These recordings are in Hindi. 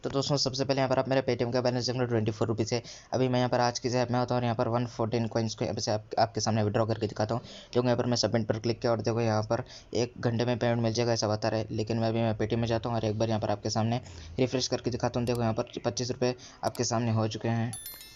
तो दोस्तों सबसे पहले यहाँ पर आप मेरे पेटीएम का बैलेंस देख लो 24 रुपीज़ है। अभी मैं यहाँ पर आज की ऐप में होता हूँ और यहाँ पर 114 कॉइन्स को यहाँ पे से आपके सामने विड्रॉ करके दिखाता हूँ। देखो यहाँ पर मैं सबमिट पर क्लिक किया और देखो यहाँ पर 1 घंटे में पेमेंट मिल जाएगा ऐसा बता रहा है, लेकिन मैं पेटीएम में जाता हूँ और एक बार यहाँ पर आपके सामने रिफ्रेश करके दिखाता हूँ। देखो यहाँ पर 25 रुपये आपके सामने हो चुके हैं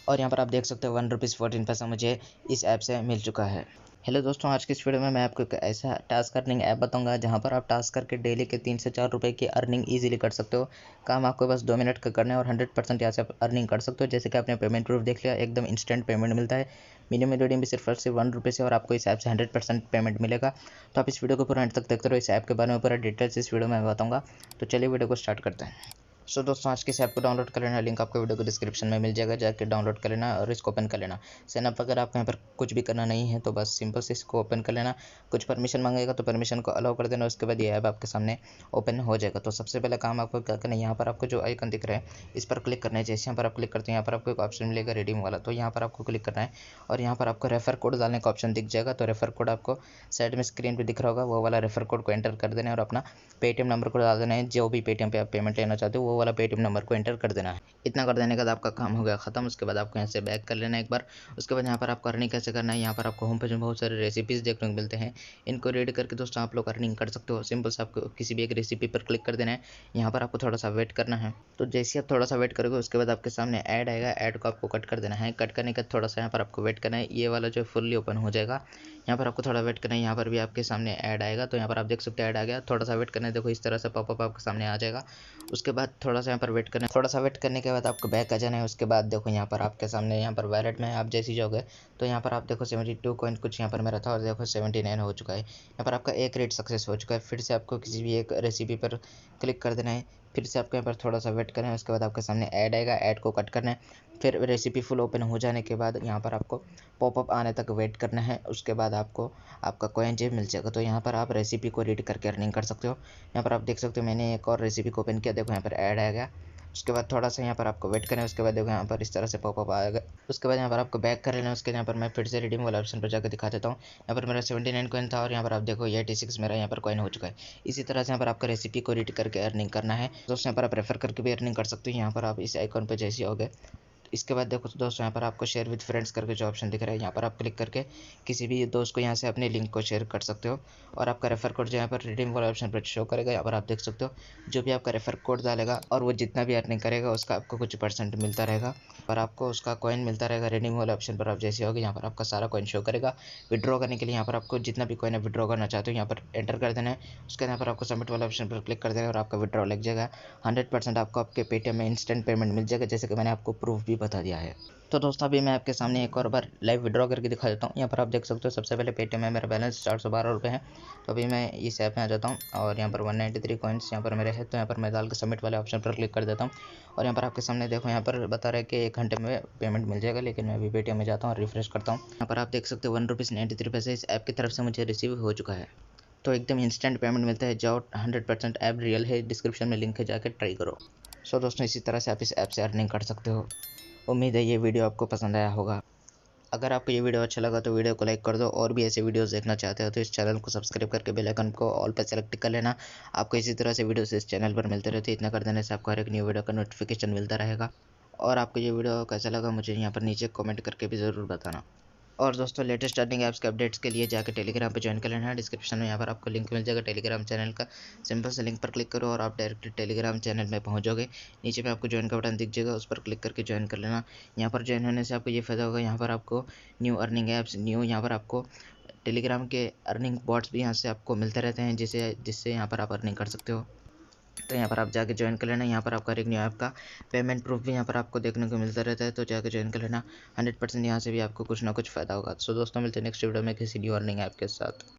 और यहाँ पर आप देख सकते हो 1 रुपीज़ 14 पैसा मुझे इस ऐप से मिल चुका है। हेलो दोस्तों, आज की इस वीडियो में मैं आपको एक ऐसा टास्क अर्निंग ऐप बताऊंगा जहां पर आप टास्क करके डेली के 3 से 4 रुपए की अर्निंग इजीली कर सकते हो। काम आपको बस 2 मिनट का करना है और 100% यहाँ से आप अर्निंग कर सकते हो। जैसे कि आपने पेमेंट प्रूफ देख लिया, एकदम इंस्टेंट पेमेंट मिलता है। मिनिमम रिडीम भी सिर्फ और सिर्फ 1 रुपये से और आपको इस ऐप से 100% पेमेंट मिलेगा। तो आप इस वीडियो को पूरा एंड तक देखते रहो। इस ऐप के बारे में पूरा डिटेल्स इस वीडियो में बताऊँगा। तो चलिए वीडियो को स्टार्ट करते हैं। सो दोस्तों, आज की इस ऐप को डाउनलोड कर लेना, लिंक आपको वीडियो को डिस्क्रिप्शन में मिल जाएगा, जाकर डाउनलोड कर लेना और इसको ओपन कर लेना। साइनअप अगर आपको यहाँ पर कुछ भी करना नहीं है तो बस सिंपल से इसको ओपन कर लेना। कुछ परमिशन मांगेगा तो परमिशन को अलाउ कर देना, उसके बाद ये ऐप आपके सामने ओपन हो जाएगा। तो सबसे पहले काम आपको क्या करना है, यहाँ पर आपको जो आइकन दिख रहा है इस पर क्लिक करना है। जैसे यहाँ पर आप क्लिक करते हैं यहाँ पर आपको एक ऑप्शन मिलेगा रिडीम वाला, तो यहाँ पर आपको क्लिक करना है और यहाँ पर आपको रेफर कोड डालने का ऑप्शन दिख जाएगा। तो रेफर कोड आपको साइड में स्क्रीन पर दिख रहा होगा, वो वाला रेफर कोड को एंटर कर देना है और अपना पेटीएम नंबर को डाल देना है। जो भी पेटीएम पे आप पेमेंट लेना चाहते हो वो वाला पेटीएम नंबर को एंटर कर देना है। इतना कर देने के बाद आपका काम हो गया खत्म। उसके बाद आपको यहाँ से बैक कर लेना एक बार। उसके बाद यहाँ पर आपको अर्निंग कैसे करना है, यहाँ पर आपको होम पेज में बहुत सारे रेसिपीज़ देखने को मिलते हैं। इनको रीड करके दोस्तों आप लोग अर्निंग कर सकते हो। सिंपल से आपको किसी भी एक रेसिपी पर क्लिक कर देना है। यहाँ पर आपको थोड़ा सा वेट करना है। तो जैसे आप थोड़ा सा वेट करोगे उसके बाद आपके सामने ऐड आएगा, ऐड को आपको कट कर देना है। कट करने के बाद थोड़ा सा यहाँ पर आपको वेट करना है, ये वाला जो फुल्ली ओपन हो जाएगा। यहाँ पर आपको थोड़ा वेट करना है, यहाँ पर भी आपके सामने ऐड आएगा। तो यहाँ पर आप देख सकते हैं ऐड आ गया। थोड़ा सा वेट करना है, देखो इस तरह से पॉपअप आपके सामने आ जाएगा। उसके बाद थोड़ा सा यहाँ पर वेट करना है, थोड़ा सा वेट करने के बाद आपको बैक आ जाना है। उसके बाद देखो यहाँ पर आपके सामने यहाँ पर वैलेट में आप जैसे जाओगे तो यहाँ पर आप देखो 72 कॉइन कुछ यहाँ पर मेरा था और देखो 79 हो चुका है। यहाँ पर आपका एक रेट सक्सेस हो चुका है। फिर से आपको किसी भी एक रेसिपी पर क्लिक कर देना है। फिर से आपको यहाँ पर थोड़ा सा वेट करना है। उसके बाद आपके सामने ऐड आएगा, ऐड को कट करना है। फिर रेसिपी फुल ओपन हो जाने के बाद यहाँ पर आपको पॉपअप आने तक वेट करना है। उसके बाद आपको आपका कॉइन जेब मिल जाएगा। तो यहाँ पर आप रेसिपी को रीड करके अर्निंग कर सकते हो। यहाँ पर आप देख सकते हो मैंने एक और रेसिपी को ओपन किया, देखो यहाँ पर ऐड आएगा। उसके बाद थोड़ा सा यहाँ पर आपको वेट करना है। उसके बाद देखो यहाँ पर इस तरह से पॉपअप आएगा। उसके बाद यहाँ पर आपको बैक कर लेना है। उसके यहाँ पर मैं फिर से रिडीम वाला ऑप्शन पर जाकर दिखा देता हूँ। यहाँ पर मेरा 79 कॉइन था और यहाँ पर आप देखो ये 86 मेरा यहाँ पर कॉइन हो चुका है। इसी तरह से यहाँ पर आपका रेसिपी को रीड करके अर्निंग करना है। दोस्तों यहाँ पर आप रेफर करके भी अर्निंग कर सकते हो। यहाँ पर आप इस आइकॉन पर जैसे हो गए इसके बाद देखो दोस्तों यहाँ पर आपको शेयर विद फ्रेंड्स करके जो ऑप्शन दिख रहा है यहाँ पर आप क्लिक करके किसी भी दोस्त को यहाँ से अपने लिंक को शेयर कर सकते हो। और आपका रेफर कोड जो यहाँ पर रिडीम वाला ऑप्शन पर शो करेगा, यहाँ पर आप देख सकते हो जो भी आपका रेफर कोड डालेगा और वो जितना भी अर्निंग करेगा उसका आपको कुछ % मिलता रहेगा और आपको उसका कॉइन मिलता रहेगा। रिडीम वाले ऑप्शन पर आप जैसे होगे यहाँ पर आपका सारा कॉइन शो करेगा। विड्रॉ करने के लिए यहाँ पर आपको जितना भी कॉइन है विड्रॉ करना चाहते हो यहाँ पर एंटर कर देना है। उसके यहाँ पर आपको सबमिट वाला ऑप्शन पर क्लिक कर देना है और आपका विड्रॉ लग जाएगा। 100% आपको आपके पेटीएम में इंस्टेंट पेमेंट मिल जाएगा, जैसे कि मैंने आपको प्रूफ भी बता दिया है। तो दोस्तों अभी मैं आपके सामने एक और बार लाइव विड्रॉ करके दिखा देता हूँ। यहाँ पर आप देख सकते हो सबसे पहले पेटीएम में मेरा बैलेंस 412 रुपये है। तो अभी मैं इस ऐप में आ जाता हूँ और यहाँ पर 193 कॉइन्स यहाँ पर मेरे हैं। तो यहाँ पर मैं डाल के सबमिट वाले ऑप्शन पर क्लिक कर देता हूँ और यहाँ पर आपके सामने देखो यहाँ पर बता रहा है कि 1 घंटे में पेमेंट मिल जाएगा, लेकिन मैं अभी पेटीएम में जाता हूँ और रिफ्रेश करता हूँ। यहाँ पर आप देख सकते हो 1 रुपीज़ 93 इस ऐप की तरफ से मुझे रिसीव हो चुका है। तो एकदम इंस्टेंट पेमेंट मिलता है। जाओ 100% ऐप रियल है, डिस्क्रिप्शन में लिंक है, जाकर ट्राई करो। सो दोस्तों इसी तरह से आप इस ऐप से अर्निंग कर सकते हो। उम्मीद है ये वीडियो आपको पसंद आया होगा। अगर आपको ये वीडियो अच्छा लगा तो वीडियो को लाइक कर दो और भी ऐसे वीडियोस देखना चाहते हो तो इस चैनल को सब्सक्राइब करके बेल आइकन को ऑल पर सेलेक्ट कर लेना। आपको इसी तरह से वीडियोस इस चैनल पर मिलते रहते हैं। इतना कर देने से आपको हर एक न्यू वीडियो का नोटिफिकेशन मिलता रहेगा। और आपको ये वीडियो कैसा लगा मुझे यहाँ पर नीचे कमेंट करके भी ज़रूर बताना। और दोस्तों लेटेस्ट अर्निंग ऐप्स के अपडेट्स के लिए जाकर टेलीग्राम पे ज्वाइन कर लेना है। डिस्क्रिप्शन में यहाँ पर आपको लिंक मिल जाएगा टेलीग्राम चैनल का। सिंपल से लिंक पर क्लिक करो और आप डायरेक्ट टेलीग्राम चैनल में पहुँच जाओगे। नीचे पे आपको ज्वाइन का बटन दिख जाएगा, उस पर क्लिक करके ज्वाइन कर लेना। यहाँ पर ज्वाइन होने से आपको ये फ़ायदा होगा, यहाँ पर आपको न्यू अर्निंग ऐप्स यहाँ पर आपको टेलीग्राम के अर्निंग बॉट्स भी यहाँ से आपको मिलते रहते हैं, जिससे यहाँ पर आप अर्निंग कर सकते हो। तो यहाँ पर आप जाके ज्वाइन कर लेना। यहाँ पर आपका एक न्यू ऐप का पेमेंट प्रूफ भी यहाँ पर आपको देखने को मिलता रहता है, तो जाके ज्वाइन कर लेना। 100% यहाँ से भी आपको कुछ ना कुछ फ़ायदा होगा। सो दोस्तों मिलते हैं नेक्स्ट वीडियो में किसी न्यू अर्निंग ऐप के साथ।